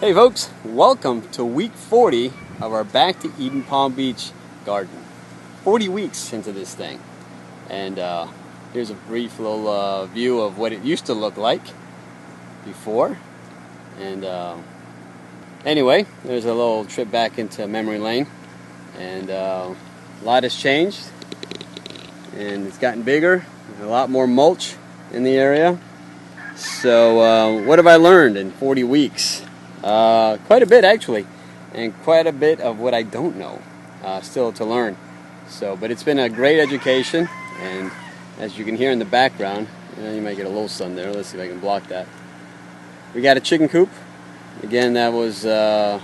Hey folks, welcome to week 40 of our Back to Eden Palm Beach garden. 40 weeks into this thing. And here's a brief little view of what it used to look like before. And anyway, there's a little trip back into memory lane. And a lot has changed. And it's gotten bigger. There's a lot more mulch in the area. So what have I learned in 40 weeks? Quite a bit actually, and quite a bit of what I don't know still to learn. But it's been a great education, and as you can hear in the background, you might get a little sun there. Let's see if I can block that. We got a chicken coop. Again, that was a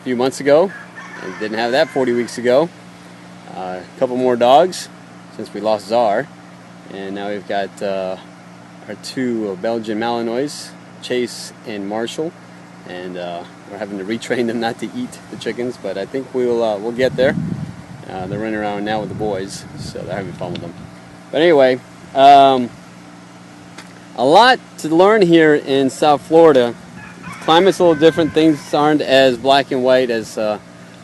few months ago, and didn't have that 40 weeks ago. A couple more dogs since we lost Czar, and now we've got our two Belgian Malinois, Chase and Marshall, and we're having to retrain them not to eat the chickens, but I think we'll get there. They're running around now with the boys, so they're having fun with them. But anyway, a lot to learn here in South Florida. Climate's a little different. Things aren't as black and white as some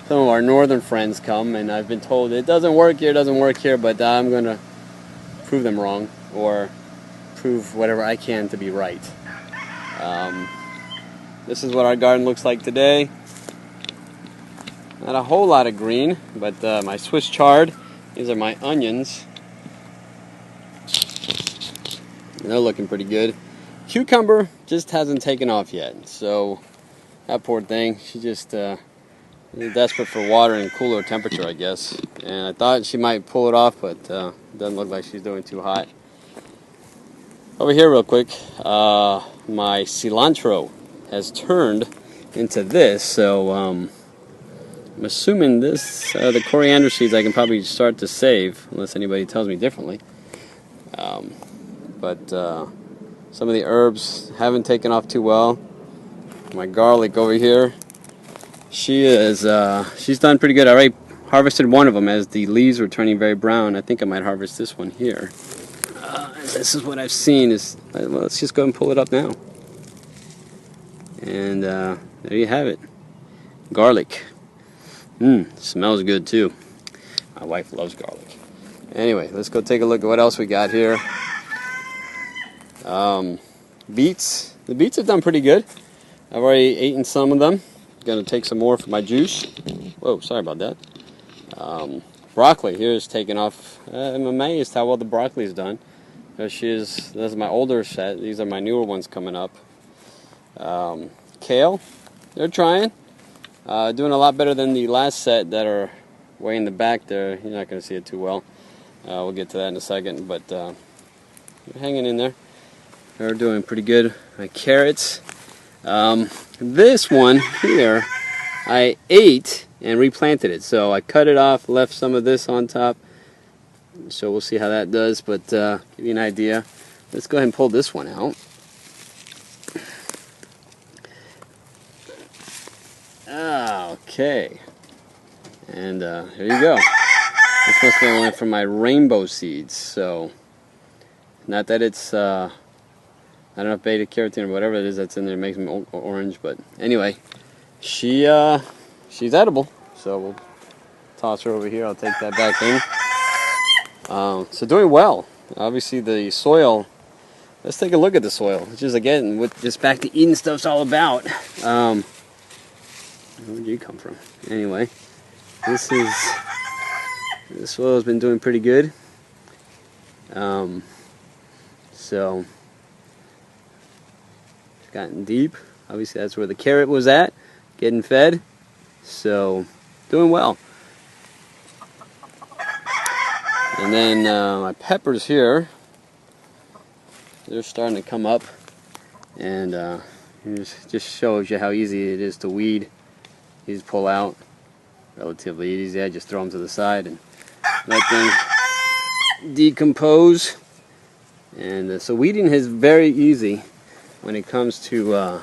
of our northern friends come, and I've been told it doesn't work here, but I'm going to prove them wrong, or prove whatever I can to be right. This is what our garden looks like today. Not a whole lot of green, but my Swiss chard. These are my onions. And they're looking pretty good. Cucumber just hasn't taken off yet, so that poor thing, she just is desperate for water and cooler temperature, I guess. And I thought she might pull it off, but it doesn't look like she's doing too hot. Over here real quick, my cilantro has turned into this, so I'm assuming this, the coriander seeds I can probably start to save, unless anybody tells me differently. But some of the herbs haven't taken off too well. My garlic over here, she's done pretty good. I already harvested one of them as the leaves were turning very brown. I think I might harvest this one here. This is what I've seen. Well, let's just go and pull it up now. And there you have it. Garlic. Smells good too. My wife loves garlic. Anyway, let's go take a look at what else we got here. Beets. The beets have done pretty good. I've already eaten some of them. Gonna take some more for my juice. Whoa, sorry about that. Broccoli here is taking off. I'm amazed how well the broccoli is done. This is my older set. These are my newer ones coming up. Kale, they're trying. Doing a lot better than the last set that are way in the back there. You're not going to see it too well. We'll get to that in a second, but they're hanging in there. They're doing pretty good. My carrots. This one here, I ate and replanted it. So I cut it off, left some of this on top. So we'll see how that does, but give you an idea. Let's go ahead and pull this one out. Okay. And here you go. This must be one from my rainbow seeds. So, not that it's, I don't know if beta carotene or whatever it is that's in there makes them orange, but anyway, she's edible. So we'll toss her over here. I'll take that back in. So doing well. Obviously the soil, let's take a look at the soil, which is again what this Back to Eden stuff's all about. Where did you come from? Anyway, this soil has been doing pretty good. So it's gotten deep. Obviously that's where the carrot was at, getting fed. So doing well. And then my peppers here, they're starting to come up, and it just shows you how easy it is to weed. You just pull out, relatively easy. I just throw them to the side and let them decompose. And so weeding is very easy when it comes to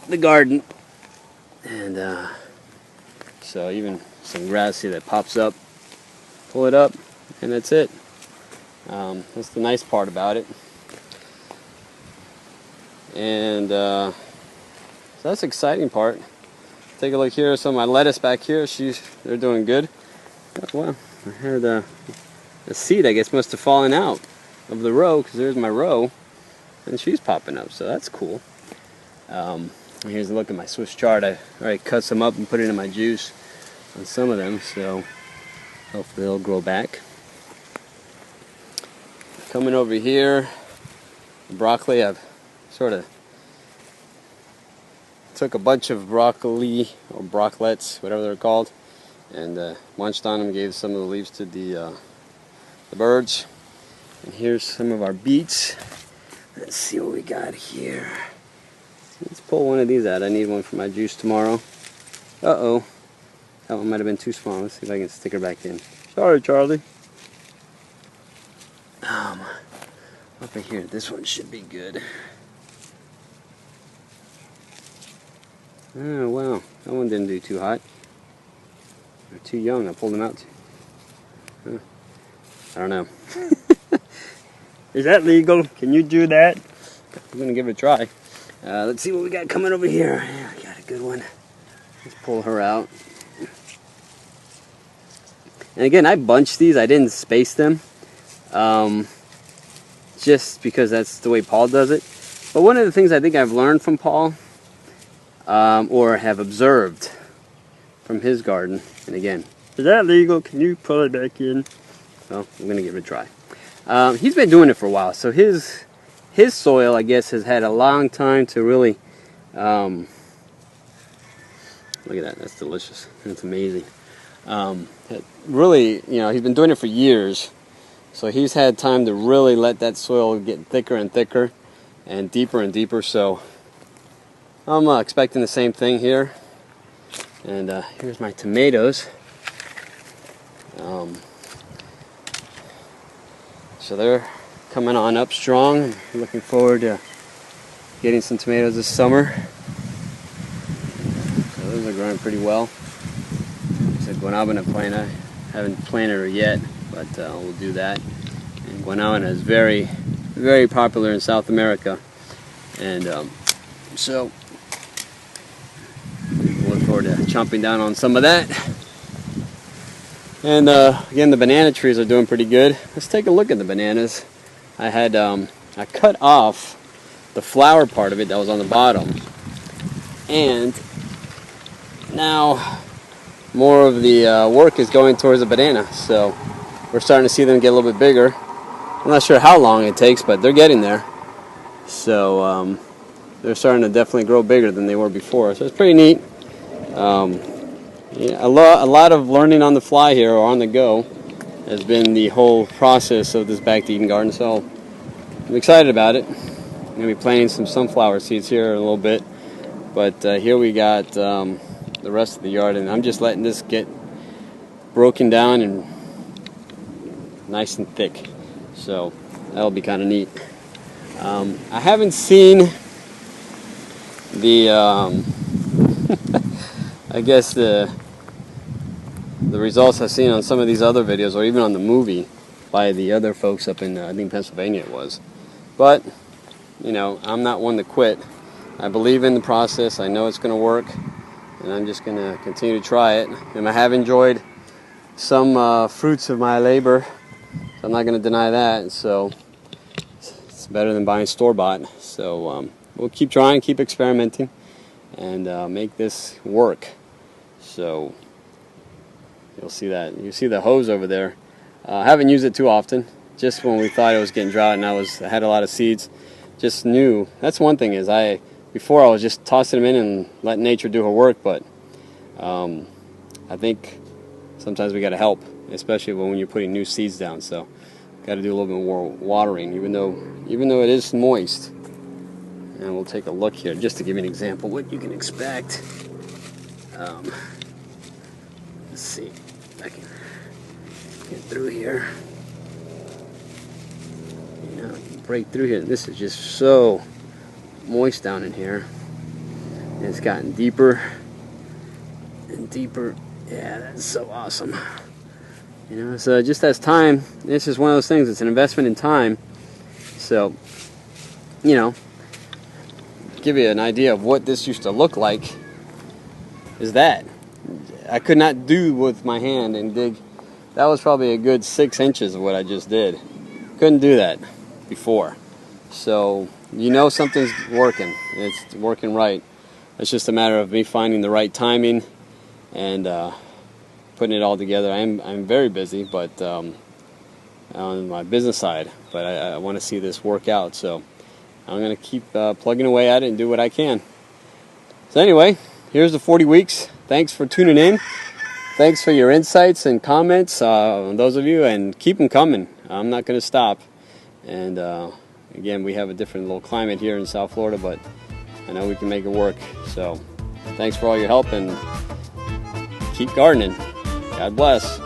the garden. And so even some grass here that pops up, pull it up, and that's it. That's the nice part about it. And So that's the exciting part. Take a look here. Some of my lettuce back here, they're doing good. Well, I heard a seed, I guess, must have fallen out of the row, because there's my row, and she's popping up, so that's cool. Here's a look at my Swiss chard. I already cut some up and put it in my juice on some of them, so hopefully they'll grow back. Coming over here, broccoli, I've sort of took a bunch of broccoli, or broccolets, whatever they're called, and munched on them, gave some of the leaves to the birds. And here's some of our beets. Let's see what we got here. Let's pull one of these out. I need one for my juice tomorrow. Uh-oh. That one might have been too small. Let's see if I can stick her back in. Sorry, Charlie. Over here, this one should be good. Oh, wow. That one didn't do too hot. They're too young. I pulled them out too. I don't know. Is that legal? Can you do that? I'm going to give it a try. Let's see what we got coming over here. Yeah, I got a good one. Let's pull her out. And again, I bunched these. I didn't space them. Just because that's the way Paul does it. But one of the things I think I've learned from Paul, or have observed from his garden, and again, is that legal? Can you pull it back in? Well, I'm going to give it a try. He's been doing it for a while, so his soil, I guess, has had a long time to really, look at that, that's delicious, that's amazing. Really, you know, he's been doing it for years, so he's had time to really let that soil get thicker and thicker and deeper, so I'm expecting the same thing here. And here's my tomatoes. So they're coming on up strong. I'm looking forward to getting some tomatoes this summer. So those are growing pretty well. I said guanabana plant, I haven't planted her yet, but we'll do that. And guanabana is very, very popular in South America, and so look forward to chomping down on some of that. And again, the banana trees are doing pretty good. Let's take a look at the bananas. I had I cut off the flower part of it that was on the bottom, and now more of the work is going towards the banana. So we're starting to see them get a little bit bigger. I'm not sure how long it takes, but they're getting there. So they're starting to definitely grow bigger than they were before. So it's pretty neat. Yeah, a lot of learning on the fly here, or on the go, has been the whole process of this Back to Eden garden. So I'm excited about it. I'm going to be planting some sunflower seeds here in a little bit. But here we got the rest of the yard, and I'm just letting this get broken down and nice and thick. So that'll be kind of neat. I haven't seen the I guess the results I've seen on some of these other videos, or even on the movie by the other folks up in I think Pennsylvania it was. But you know, I'm not one to quit. I believe in the process. I know it's going to work, and I'm just going to continue to try it. And I have enjoyed some fruits of my labor, so I'm not going to deny that. So it's better than buying store-bought. So we'll keep trying, keep experimenting, and make this work. So you'll see that. You see the hose over there. I haven't used it too often. Just when we thought it was getting drought and I had a lot of seeds, just knew. That's one thing is before I was just tossing them in and letting nature do her work, but I think sometimes we got to help, especially when you're putting new seeds down. So got to do a little bit more watering, even though it is moist. And we'll take a look here just to give you an example what you can expect. Let's see if I can get through here. You know, break through here. This is just so moist down in here. And it's gotten deeper and deeper. Yeah, that's so awesome. You know, so just as time, this is one of those things, it's an investment in time. So, you know, give you an idea of what this used to look like is that. I could not do with my hand and dig. That was probably a good 6 inches of what I just did. Couldn't do that before. So you know something's working. It's working right. It's just a matter of me finding the right timing and putting it all together. I'm very busy, but on my business side, but I want to see this work out. So I'm going to keep plugging away at it and do what I can. So anyway, here's the 40 weeks. Thanks for tuning in. Thanks for your insights and comments, those of you, and keep them coming. I'm not going to stop. And again, we have a different little climate here in South Florida, but I know we can make it work. So thanks for all your help, and keep gardening. God bless.